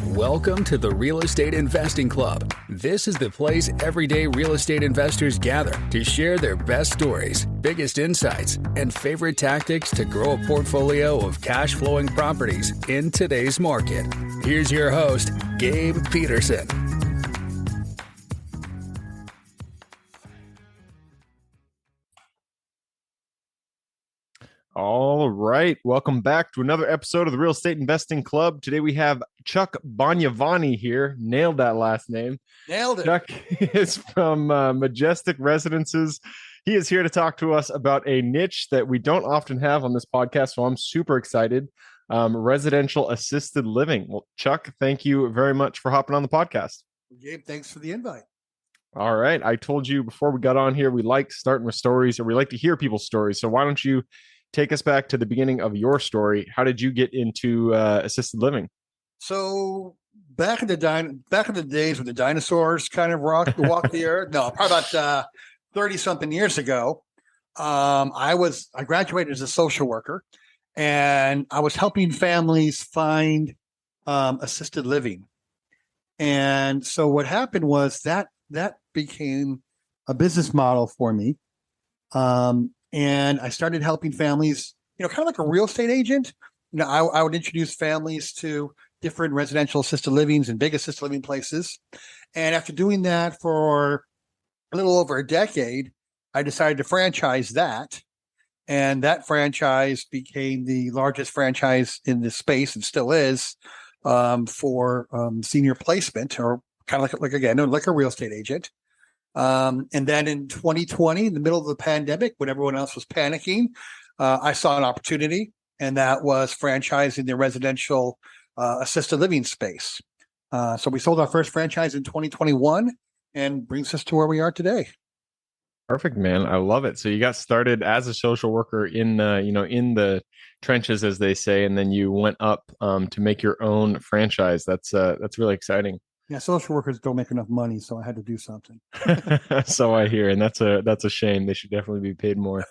Welcome to the Real Estate Investing Club. This is the place everyday real estate investors gather to share their best stories, biggest insights, and favorite tactics to grow a portfolio of cash flowing properties in today's market. Here's your host, Gabe Peterson. All right. Welcome back to another episode of the Real Estate Investing Club. Today we have Chuck Bongiovanni here. Nailed that last name. Nailed it. Chuck is from Majestic Residences. He is here to talk to us about a niche that we don't often have on this podcast, so I'm super excited. Residential assisted living. Well, Chuck, thank you very much for hopping on the podcast. Gabe, thanks for the invite. All right. I told you before we got on here, we like starting with stories, or we like to hear people's stories. So why don't you take us back to the beginning of your story? How did you get into assisted living? So back in the days when the dinosaurs kind of walked the earth, no, probably about 30 something years ago, I graduated as a social worker, and I was helping families find assisted living. And so what happened was that became a business model for me. And I started helping families, kind of like a real estate agent. I would introduce families to different residential assisted livings and big assisted living places. And after doing that for a little over a decade, I decided to franchise that. And that franchise became the largest franchise in this space, and still is, for senior placement, or kind of like a real estate agent. And then in 2020, in the middle of the pandemic, when everyone else was panicking, I saw an opportunity, and that was franchising the residential assisted living space. So we sold our first franchise in 2021, and brings us to where we are today. Perfect, man. I love it. So you got started as a social worker in the trenches, as they say, and then you went up to make your own franchise. That's really exciting. Yeah, social workers don't make enough money, so I had to do something. So I hear, and that's a shame. They should definitely be paid more.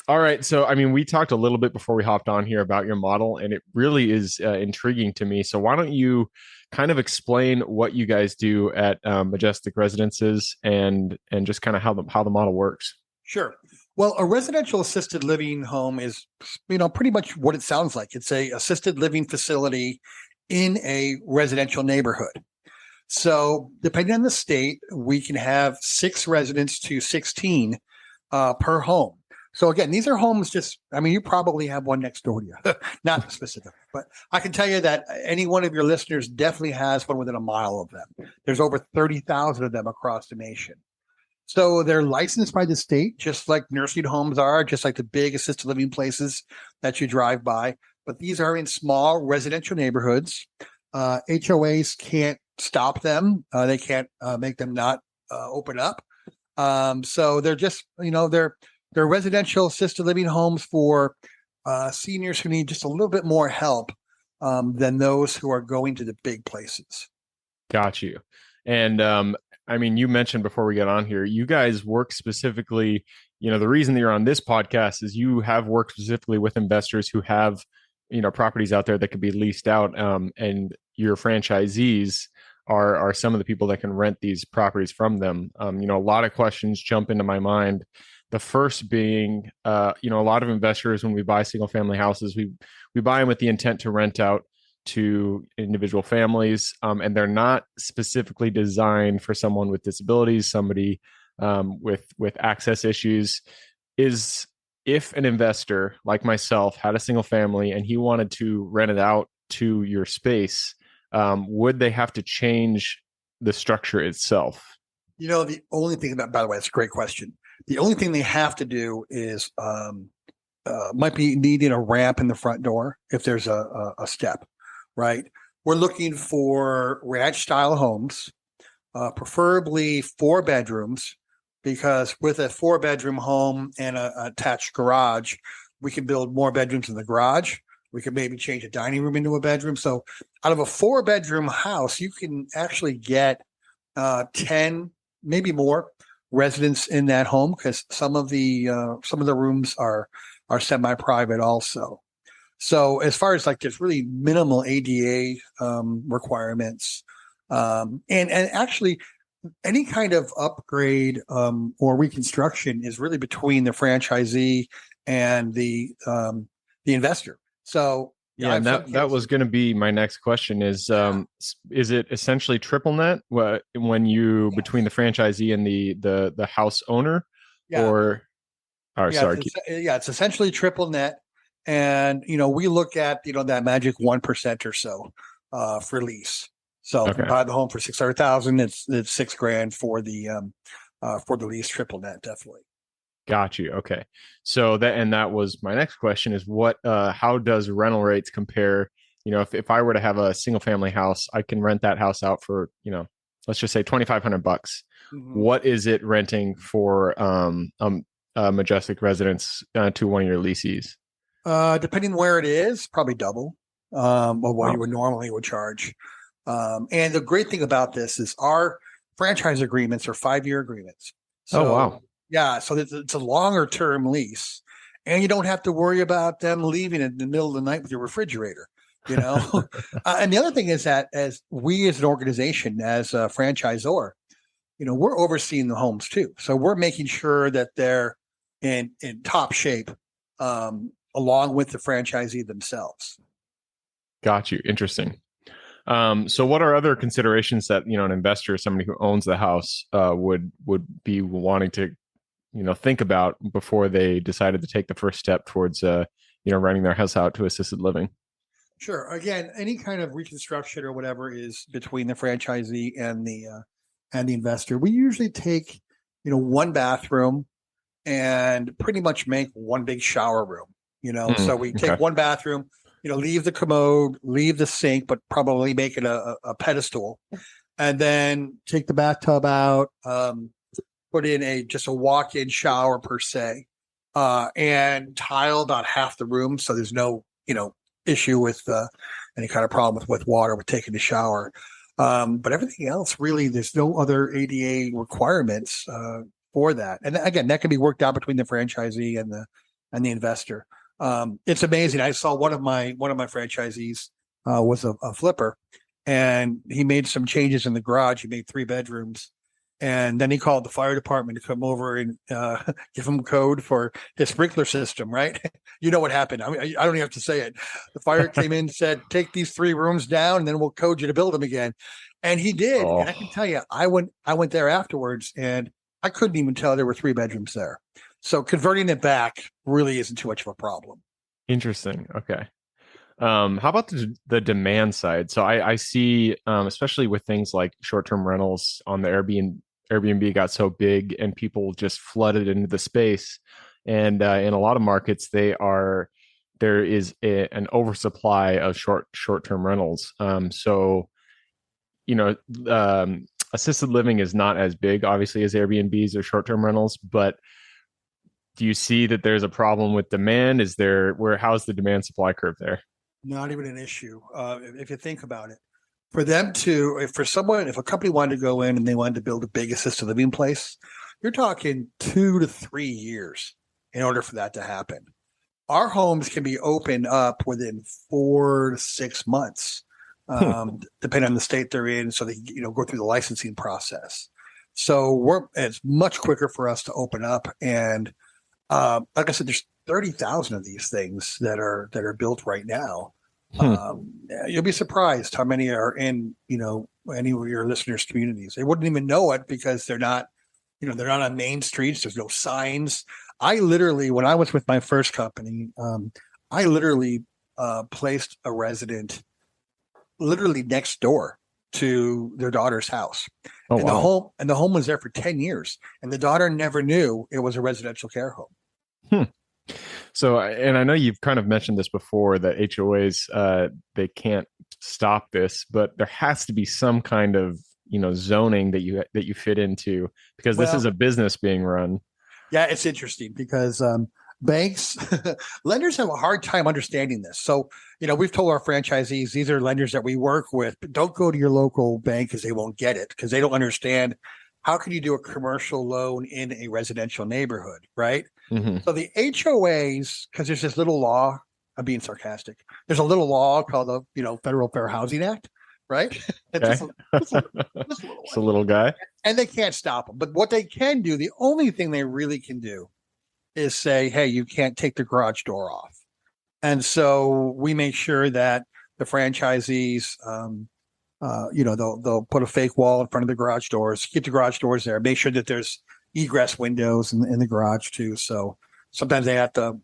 All right. So, we talked a little bit before we hopped on here about your model, and it really is intriguing to me. So why don't you kind of explain what you guys do at Majestic Residences and just kind of how the model works? Sure. Well, a residential assisted living home is, pretty much what it sounds like. It's a assisted living facility in a residential neighborhood. So depending on the state, we can have 6 residents to 16 per home. So again, these are homes you probably have one next door to you, not specific, but I can tell you that any one of your listeners definitely has one within a mile of them. There's over 30,000 of them across the nation. So they're licensed by the state, just like nursing homes are, just like the big assisted living places that you drive by. But these are in small residential neighborhoods. HOAs can't stop them. They can't make them not open up. So they're just, they're residential assisted living homes for seniors who need just a little bit more help than those who are going to the big places. Got you. And you mentioned before we get on here, you guys work specifically, the reason that you're on this podcast is you have worked specifically with investors who have properties out there that could be leased out, and your franchisees are some of the people that can rent these properties from them. A lot of questions jump into my mind. The first being, a lot of investors, when we buy single family houses, we buy them with the intent to rent out to individual families, and they're not specifically designed for someone with disabilities, somebody with access issues. If an investor like myself had a single family and he wanted to rent it out to your space, would they have to change the structure itself? The only thing by the way, that's a great question. The only thing they have to do is might be needing a ramp in the front door if there's a step, right? We're looking for ranch style homes, preferably 4 bedrooms. Because with a 4-bedroom home and an attached garage, we can build more bedrooms in the garage. We could maybe change a dining room into a bedroom. So out of a 4-bedroom house, you can actually get 10, maybe more residents in that home, because some of the rooms are semi-private also. So as far as like there's really minimal ADA requirements, and actually any kind of upgrade or reconstruction is really between the franchisee and the investor. So Yeah, and that was going to be my next question is it essentially triple net when you between the franchisee and the house owner? Yeah. Sorry. It's essentially triple net. And, we look at, that magic 1% or so for lease. So if you buy the home for $600,000, it's $6,000 for the lease, triple net, definitely. Got you. Okay. So that was my next question is how does rental rates compare? If I were to have a single family house, I can rent that house out for, let's just say $2,500. Mm-hmm. What is it renting for Majestic residence to one of your lessees? Depending where it is, probably double of what you would normally charge. And the great thing about this is our franchise agreements are 5-year agreements. So, wow. Yeah, so it's a longer term lease, and you don't have to worry about them leaving in the middle of the night with your refrigerator. And the other thing is that as an organization, as a franchisor, we're overseeing the homes too. So we're making sure that they're in top shape, along with the franchisee themselves. Got you. Interesting. So what are other considerations that, an investor, somebody who owns the house, would be wanting to, think about before they decided to take the first step towards, renting their house out to assisted living? Sure. Again, any kind of reconstruction or whatever is between the franchisee and the investor. We usually take, one bathroom and pretty much make one big shower room. So we take one bathroom, leave the commode, leave the sink, but probably make it a pedestal, and then take the bathtub out, put in just a walk-in shower per se, and tile about half the room. So there's no, issue with any kind of problem with water with taking the shower. But everything else, really, there's no other ADA requirements for that. And again, that can be worked out between the franchisee and the investor. It's amazing. I saw one of my franchisees was a flipper, and he made some changes in the garage. He made 3 bedrooms, and then he called the fire department to come over and give him code for his sprinkler system. Right? You know what happened? I don't even have to say it. The fire came in and said, "Take these 3 rooms down, and then we'll code you to build them again." And he did. And I can tell you, I went there afterwards, and I couldn't even tell there were 3 bedrooms there. So converting it back really isn't too much of a problem. Interesting. Okay. How about the demand side? So I see, especially with things like short-term rentals on the Airbnb got so big and people just flooded into the space. And in a lot of markets, there is an oversupply of short-term rentals. Assisted living is not as big, obviously, as Airbnbs or short-term rentals, but do you see that there's a problem with demand? How's the demand supply curve there? Not even an issue. If you think about it, if a company wanted to go in and they wanted to build a big assisted living place, you're talking 2 to 3 years in order for that to happen. Our homes can be opened up within 4 to 6 months, depending on the state they're in. So they, go through the licensing process. So it's much quicker for us to open up. And like I said, there's 30,000 of these things that are built right now. You'll be surprised how many are in, any of your listeners' communities. They wouldn't even know it because they're not on main streets. There's no signs. I literally, when I was with my first company, I literally placed a resident literally next door to their daughter's house. Oh, and wow. the home was there for 10 years, and the daughter never knew it was a residential care home. So, and I know you've kind of mentioned this before, that HOAs, they can't stop this, but there has to be some kind of, zoning that you fit into, because this is a business being run. Yeah, it's interesting because banks, lenders have a hard time understanding this. So, we've told our franchisees, these are lenders that we work with, but don't go to your local bank because they won't get it, because they don't understand how can you do a commercial loan in a residential neighborhood, right? Mm-hmm. So the HOAs, because there's this little law I'm being sarcastic. There's a little law called the Federal Fair Housing Act, right? Okay. Just a little It's a one. little guy. And they can't stop them. But what they can do, the only thing they really can do is say, hey, you can't take the garage door off. And so we make sure that the franchisees, they'll put a fake wall in front of the garage doors, keep the garage doors there, make sure that there's egress windows in the garage too. So sometimes they have to,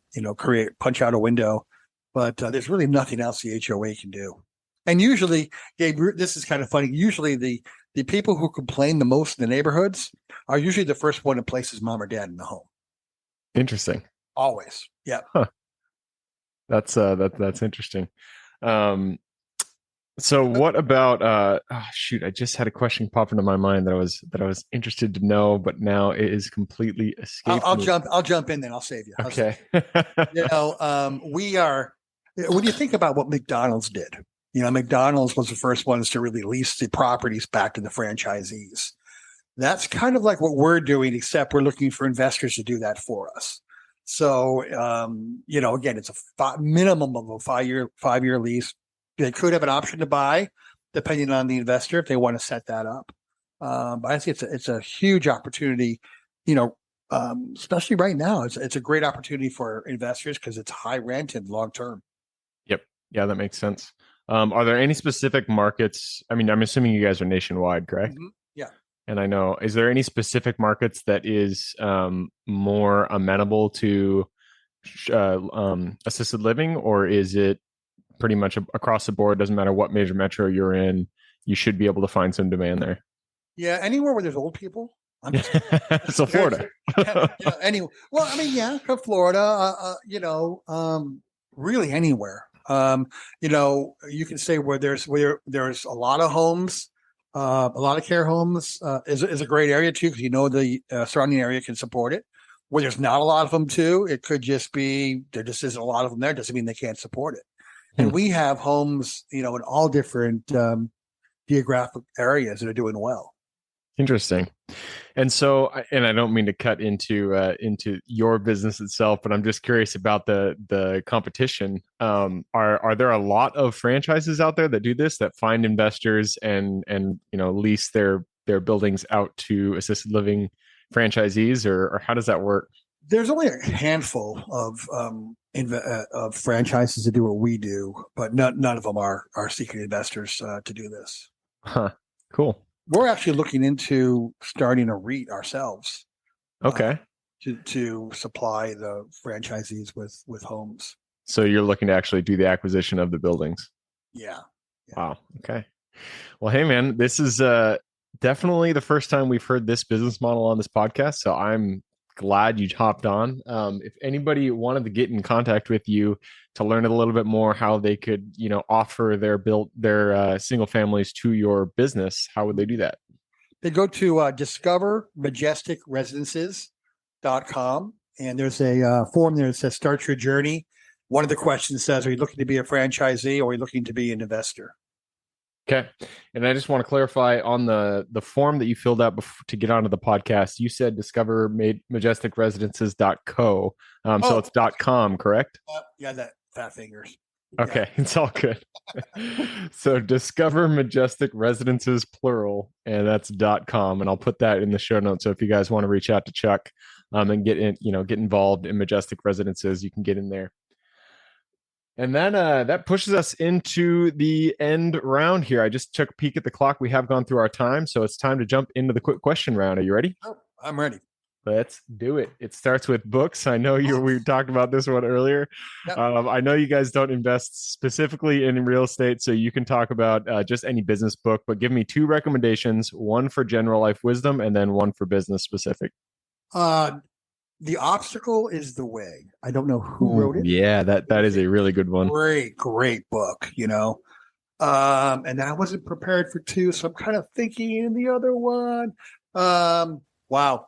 punch out a window, but there's really nothing else the HOA can do. And usually, Gabe, this is kind of funny. Usually the people who complain the most in the neighborhoods are usually the first one to place mom or dad in the home. Interesting. Always. Yeah. Huh. That's interesting. So what about I just had a question pop into my mind that I was interested to know, but now it is completely escaped I'll me. jump in, then I'll save you. Okay. We are, when you think about what McDonald's did, McDonald's was the first ones to really lease the properties back to the franchisees. That's kind of like what we're doing, except we're looking for investors to do that for us. So, again, it's a minimum of a 5-year lease. They could have an option to buy, depending on the investor, if they want to set that up. But I think it's a huge opportunity, especially right now. It's a great opportunity for investors because it's high rent and long term. Yep. Yeah, that makes sense. Are there any specific markets? I mean, I'm assuming you guys are nationwide, correct? Mm-hmm. Yeah. And I know, is there any specific markets that is more amenable to assisted living, or is it pretty much across the board? Doesn't matter what major metro you're in, you should be able to find some demand there. Yeah, anywhere where there's old people. So Florida. Anyway, well, I mean, yeah, from Florida, really anywhere. You can say where there's a lot of homes, a lot of care homes is a great area too, because the surrounding area can support it. Where there's not a lot of them too, it could just be there just isn't a lot of them there. Doesn't mean they can't support it. And we have homes, in all different geographic areas that are doing well. Interesting. And so, and I don't mean to cut into your business itself, but I'm just curious about the competition. Are there a lot of franchises out there that do this, that find investors and lease their buildings out to assisted living franchisees, or how does that work? There's only a handful of franchises that do what we do, but none of them are seeking investors to do this. Huh. Cool. We're actually looking into starting a REIT ourselves. Okay. To supply the franchisees with homes. So you're looking to actually do the acquisition of the buildings. Yeah. Wow. Okay. Well, hey man, this is definitely the first time we've heard this business model on this podcast. So I'm glad you hopped on. If anybody wanted to get in contact with you to learn a little bit more how they could, offer their single families to your business, how would they do that? They go to discovermajesticresidences.com, and there's a form there that says start your journey. One of the questions says, are you looking to be a franchisee or are you looking to be an investor? Okay. And I just want to clarify on the form that you filled out to get onto the podcast, you said discovermajesticresidences.co. So it's .com, correct? Yeah, that fat fingers. Okay. Yeah. It's all good. So Discover Majestic Residences, plural, and that's .com. And I'll put that in the show notes. So if you guys want to reach out to Chuck and get involved in Majestic Residences, you can get in there. And then that pushes us into the end round here. I just took a peek at the clock. We have gone through our time, so it's time to jump into the quick question round. Are you ready? Oh, I'm ready. Let's do it. It starts with books. I know we talked about this one earlier. Yep. I know you guys don't invest specifically in real estate, so you can talk about just any business book, but give me 2 recommendations, one for general life wisdom and then one for business specific. The Obstacle is the Way. I don't know who wrote it. Yeah, that is a really good one. Great book, and I wasn't prepared for 2, so I'm kind of thinking the other one. Wow.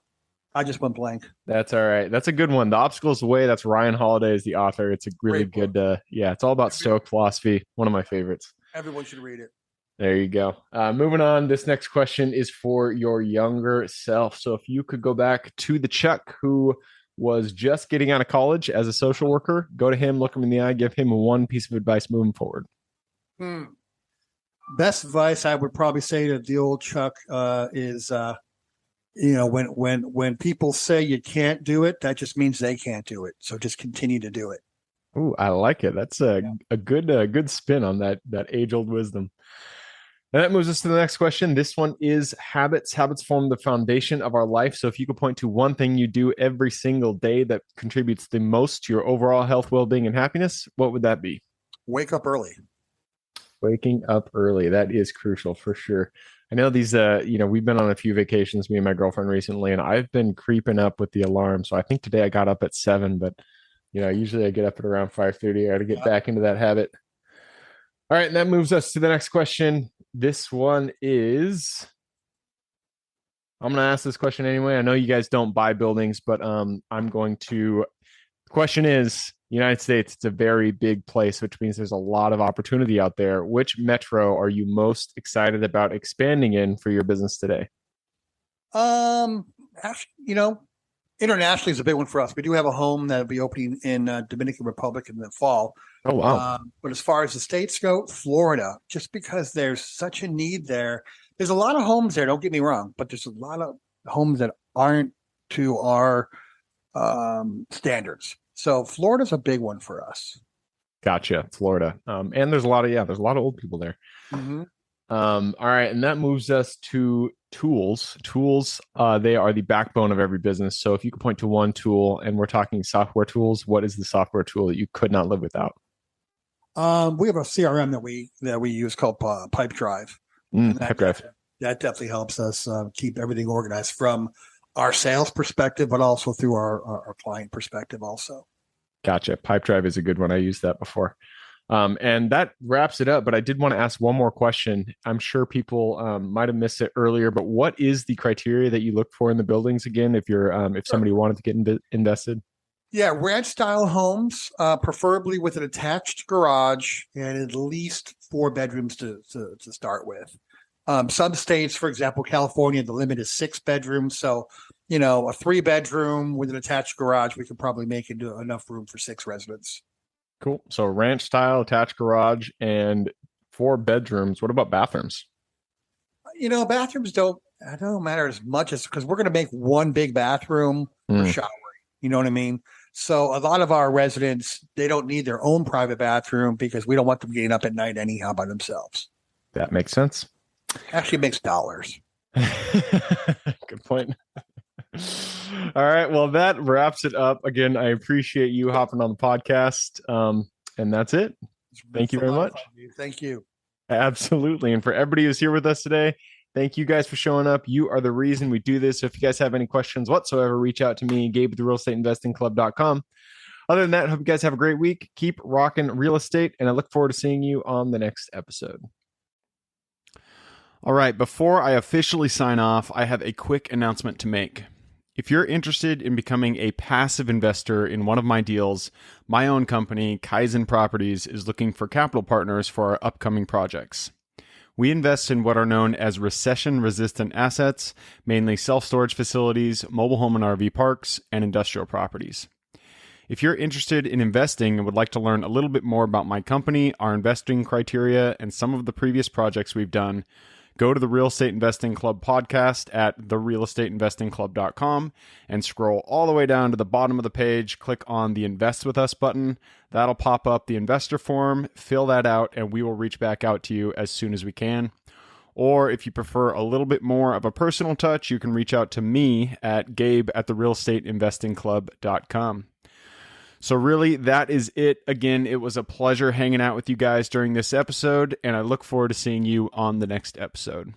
I just went blank. That's all right. That's a good one. The Obstacle is the Way. That's Ryan Holiday is the author. It's a really good, it's all about Stoic philosophy. One of my favorites. Everyone should read it. There you go. Moving on. This next question is for your younger self. So if you could go back to the Chuck who was just getting out of college as a social worker, go to him, look him in the eye, give him one piece of advice moving forward. Best advice I would probably say to the old Chuck is, when people say you can't do it, that just means they can't do it. So just continue to do it. Ooh, I like it. That's a good spin on that age-old wisdom. And that moves us to the next question. This one is habits. Habits form the foundation of our life. So if you could point to one thing you do every single day that contributes the most to your overall health, well-being, and happiness, what would that be? Wake up early. Waking up early. That is crucial for sure. I know these, we've been on a few vacations, me and my girlfriend recently, and I've been creeping up with the alarm. So I think today I got up at 7, but usually I get up at around 5:30. I got to get back into that habit. All right. And that moves us to the next question. This one is, I'm going to ask this question anyway. I know you guys don't buy buildings, but the question is, United States, it's a very big place, which means there's a lot of opportunity out there. Which metro are you most excited about expanding in for your business today? Actually, internationally is a big one for us. We do have a home that will be opening in Dominican Republic in the fall. Oh, wow. But as far as the states go, Florida, just because there's such a need there. There's a lot of homes there, don't get me wrong, but there's a lot of homes that aren't to our standards. So Florida's a big one for us. Gotcha. Florida. And there's a lot of old people there. Mm-hmm. All right. And that moves us to tools. Tools, they are the backbone of every business. So if you could point to one tool, and we're talking software tools, what is the software tool that you could not live without? We have a CRM that we use called Pipedrive. Pipedrive. That definitely helps us keep everything organized from our sales perspective, but also through our client perspective also. Gotcha. Pipedrive is a good one. I used that before. And that wraps it up. But I did want to ask one more question. I'm sure people might have missed it earlier, but what is the criteria that you look for in the buildings again, if somebody wanted to get invested? Yeah, ranch style homes, preferably with an attached garage and at least 4 bedrooms to start with. Some states, for example, California, the limit is 6 bedrooms. So, a 3-bedroom with an attached garage, we could probably make into enough room for 6 residents. Cool. So ranch style, attached garage, and 4 bedrooms. What about bathrooms? Bathrooms don't matter as much as because we're going to make one big bathroom for showering. You know what I mean? So a lot of our residents, they don't need their own private bathroom because we don't want them getting up at night anyhow by themselves. That makes sense. Actually makes dollars. Good point. All right. Well, that wraps it up. Again, I appreciate you hopping on the podcast. And that's it. Thank you very much. Thank you. Absolutely. And for everybody who's here with us today, thank you guys for showing up. You are the reason we do this. So if you guys have any questions whatsoever, reach out to me, Gabe at therealestateinvestingclub.com. Other than that, hope you guys have a great week. Keep rocking real estate, and I look forward to seeing you on the next episode. All right, before I officially sign off, I have a quick announcement to make. If you're interested in becoming a passive investor in one of my deals, my own company, Kaizen Properties, is looking for capital partners for our upcoming projects. We invest in what are known as recession-resistant assets, mainly self-storage facilities, mobile home and RV parks, and industrial properties. If you're interested in investing and would like to learn a little bit more about my company, our investing criteria, and some of the previous projects we've done, go to the Real Estate Investing Club podcast at therealestateinvestingclub.com and scroll all the way down to the bottom of the page. Click on the Invest With Us button. That'll pop up the investor form. Fill that out, and we will reach back out to you as soon as we can. Or if you prefer a little bit more of a personal touch, you can reach out to me at gabe@therealestateinvestingclub.com. So really, that is it. Again, it was a pleasure hanging out with you guys during this episode, and I look forward to seeing you on the next episode.